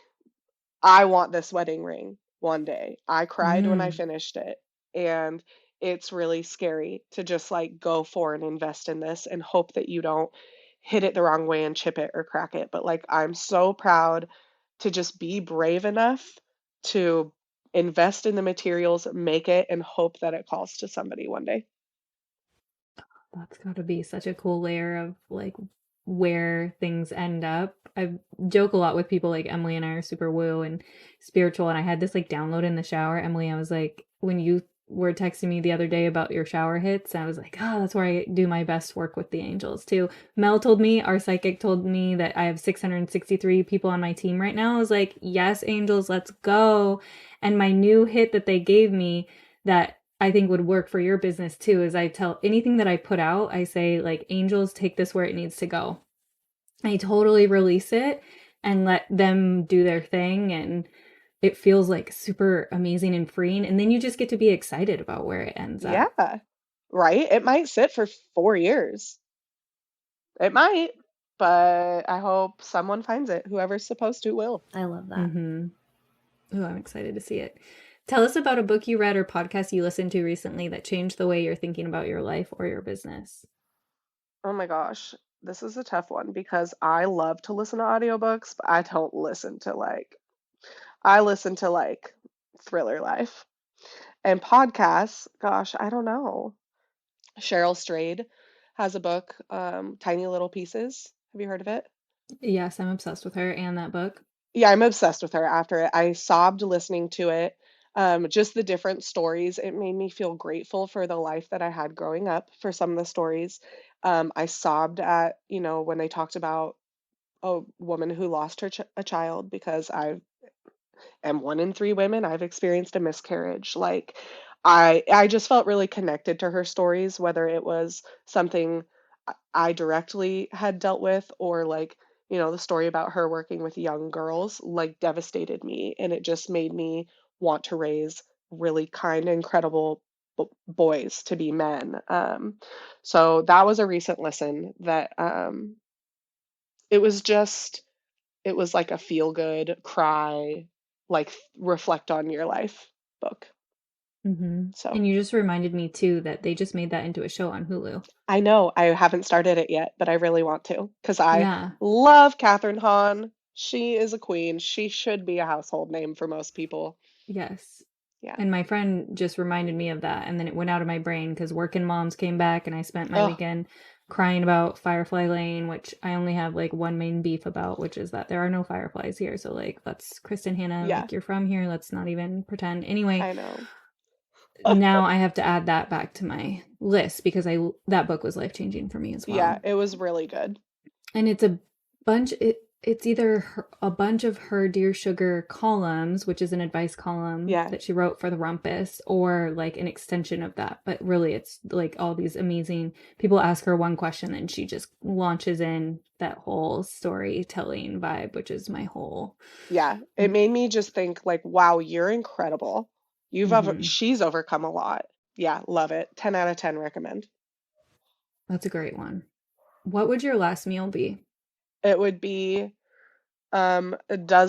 I want this wedding ring one day. I cried when I Mm. finished it, and it's really scary to just like go for and invest in this and hope that you don't hit it the wrong way and chip it or crack it. But like, I'm so proud to just be brave enough to invest in the materials, make it, and hope that it calls to somebody one day. That's got to be such a cool layer of like where things end up. I joke a lot with people like Emily and I are super woo and spiritual, and I had this like download in the shower. Emily, I was like, when you were texting me the other day about your shower hits, I was like, oh, that's where I do my best work with the angels too. Mel told me, our psychic told me that I have 663 people on my team right now. I was like, yes, angels, let's go. And my new hit that they gave me that I think would work for your business too is I tell anything that I put out, I say like angels take this where it needs to go. I totally release it and let them do their thing, and it feels like super amazing and freeing, and then you just get to be excited about where it ends up. Yeah, right? It might sit for 4 years. It might, but I hope someone finds it. Whoever's supposed to will. I love that. Mhm. Oh, I'm excited to see it. Tell us about a book you read or podcast you listened to recently that changed the way you're thinking about your life or your business. Oh my gosh, this is a tough one because I love to listen to audiobooks, but I don't listen to I listen to like Thriller Life. And podcasts, gosh, I don't know. Cheryl Strayed has a book, Tiny Little Pieces. Have you heard of it? Yes, I'm obsessed with her and that book. Yeah, I'm obsessed with her after it. I sobbed listening to it. Just the different stories, it made me feel grateful for the life that I had growing up for some of the stories. I sobbed at, when they talked about a woman who lost a child because I am one in three women. I've experienced a miscarriage. Like, I just felt really connected to her stories, whether it was something I directly had dealt with or like, the story about her working with young girls like devastated me, and it just made me want to raise really kind, incredible boys to be men. So that was a recent listen that it was just it was like a feel good cry, like reflect on your life book. Mm-hmm. So And you just reminded me too that they just made that into a show on Hulu. I know I haven't started it yet, but I really want to because I Yeah, love Catherine Hahn. She is a queen. She should be a household name for most people. yes. Yeah. And my friend just reminded me of that, and then it went out of my brain because working moms came back, and I spent my Oh, weekend crying about Firefly Lane, which I only have like one main beef about, which is that there are no fireflies here. So like, let's Kristen Hannah, yeah, like you're from here, let's not even pretend. Anyway, I know. now I have to add that back to my list because I that book was life changing for me as Yeah, well. it was really good. And it's a it's either a bunch of her Dear Sugar columns, which is an advice column Yeah. that she wrote for the Rumpus, or like an extension of that. But really, it's like all these amazing people ask her one question and she just launches in that whole storytelling vibe, which is my whole. Yeah. It made me just think like, wow, you're incredible. Mm-hmm. She's overcome a lot. Yeah, love it. 10 out of 10 recommend. That's a great one. What would your last meal be? It would be dozens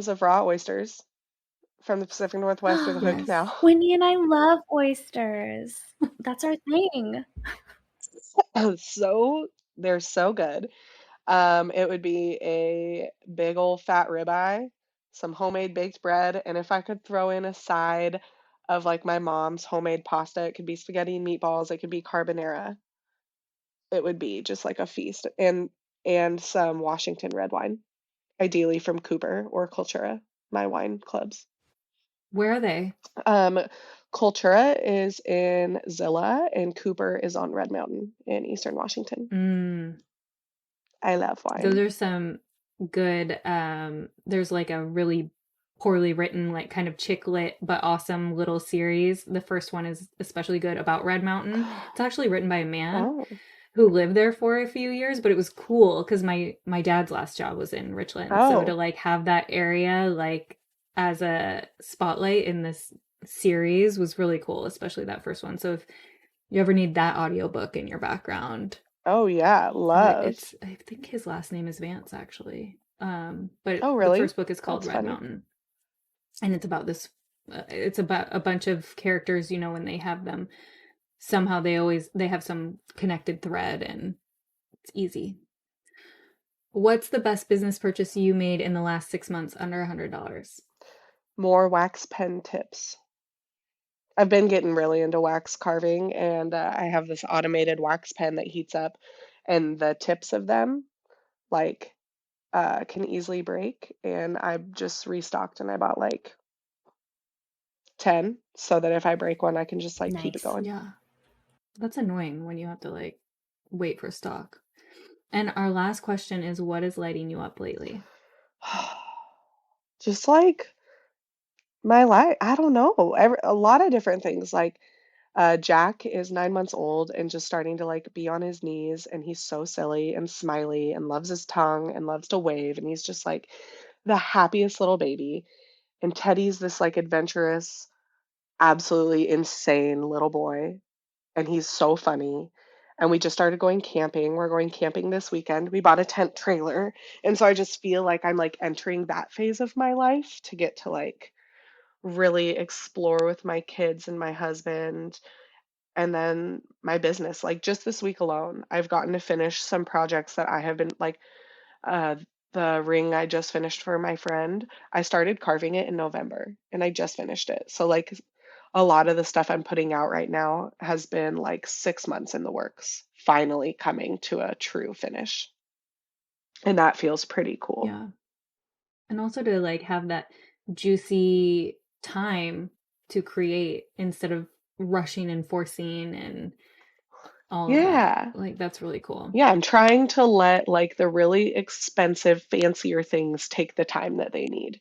of raw oysters from the Pacific Northwest or the Hood Yes. Canal. Whitney and I love oysters. That's our thing. So they're so good. It would be a big old fat ribeye, some homemade baked bread, and if I could throw in a side of like my mom's homemade pasta, it could be spaghetti and meatballs, it could be carbonara. It would be just like a feast, and some Washington red wine, ideally from Cooper or Cultura, my wine clubs. Where are they? Um, Cultura is in Zilla, and Cooper is on Red Mountain in Eastern Washington. Mm. I love Those wine. are some good there's like a really poorly written like kind of chick lit but awesome little series. The first one is especially good about Red Mountain. It's actually written by a man Oh, who lived there for a few years, but it was cool because my dad's last job was in Richland. So to oh, like have that area like as a spotlight in this series was really cool, especially that first one. So if you ever need that audiobook in your background, Oh yeah, love. I think his last name is Vance, actually. But Oh the really? first book is called That's Red funny. Mountain, and it's about this. It's about a bunch of characters. When they have them, somehow they have some connected thread, and it's easy. What's the best business purchase you made in the last 6 months under $100? More wax pen tips. I've been getting really into wax carving, and I have this automated wax pen that heats up, and the tips of them like can easily break. And I just restocked, and I bought like 10 so that if I break one, I can just like keep it Nice. going. Yeah, that's annoying when you have to like wait for stock. And our last question is, what is lighting you up lately? Just like my life, I don't know, a lot of different things. Like Jack is 9 months old and just starting to like be on his knees, and he's so silly and smiley and loves his tongue and loves to wave, and he's just like the happiest little baby. And Teddy's this like adventurous, absolutely insane little boy, and he's so funny. And we just started going camping. We're going camping this weekend. We bought a tent trailer. And so I just feel like I'm like entering that phase of my life to get to like really explore with my kids and my husband, and then my business. Like just this week alone, I've gotten to finish some projects that I have been like uh the ring I just finished for my friend. I started carving it in November and I just finished it. So like a lot of the stuff I'm putting out right now has been like 6 months in the works, finally coming to a true finish. And that feels pretty cool. Yeah. And also to like have that juicy time to create instead of rushing and forcing and all of that. Yeah. Like that's really cool. Yeah, I'm trying to let like the really expensive, fancier things take the time that they need.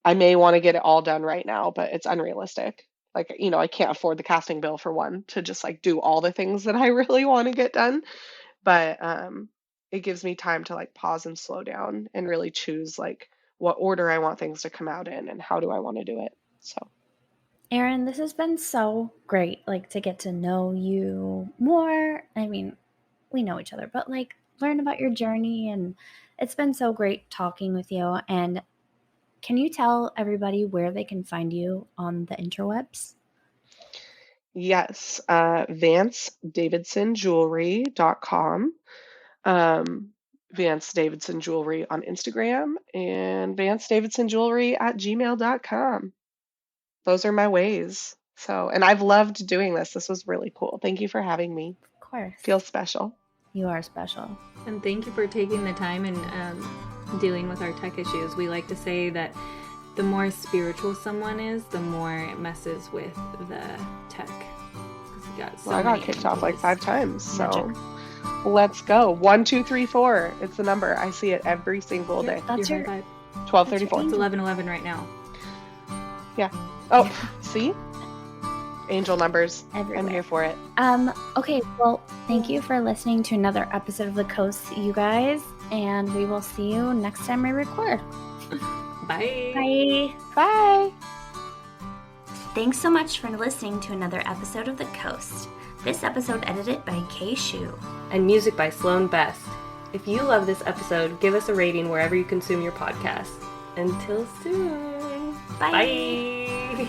I may want to get it all done right now, but it's unrealistic. Like, I can't afford the casting bill for one to just like do all the things that I really want to get done. But it gives me time to like pause and slow down and really choose like what order I want things to come out in and how do I want to do it. So, Erin, this has been so great, like to get to know you more. I mean, we know each other, but like learn about your journey, and it's been so great talking with you. And can you tell everybody where they can find you on the interwebs? yes, VanceDavidsonJewelry.com. um, Vance Davidson Jewelry on Instagram, and Vance Davidson Jewelry at gmail.com. Those are my ways. So, and I've loved doing this. This was really cool. Thank you for having me. Of course. Feels special. You are special. And thank you for taking the time and dealing with our tech issues. We like to say that the more spiritual someone is, the more it messes with the tech. I got kicked off like 5 times. So Magic. let's go. 1, 2, 3, 4. It's the number. I see it every single day. That's your 12:34. It's 11:11 right now. Yeah. Oh, see? Angel numbers. everywhere. I'm here for it. Okay, well, thank you for listening to another episode of The Coast, you guys, and we will see you next time we record. Bye. Bye. Bye. Thanks so much for listening to another episode of The Coast. This episode edited by Kay Shu. And music by Sloan Best. If you love this episode, give us a rating wherever you consume your podcast. Until soon. Bye. Bye.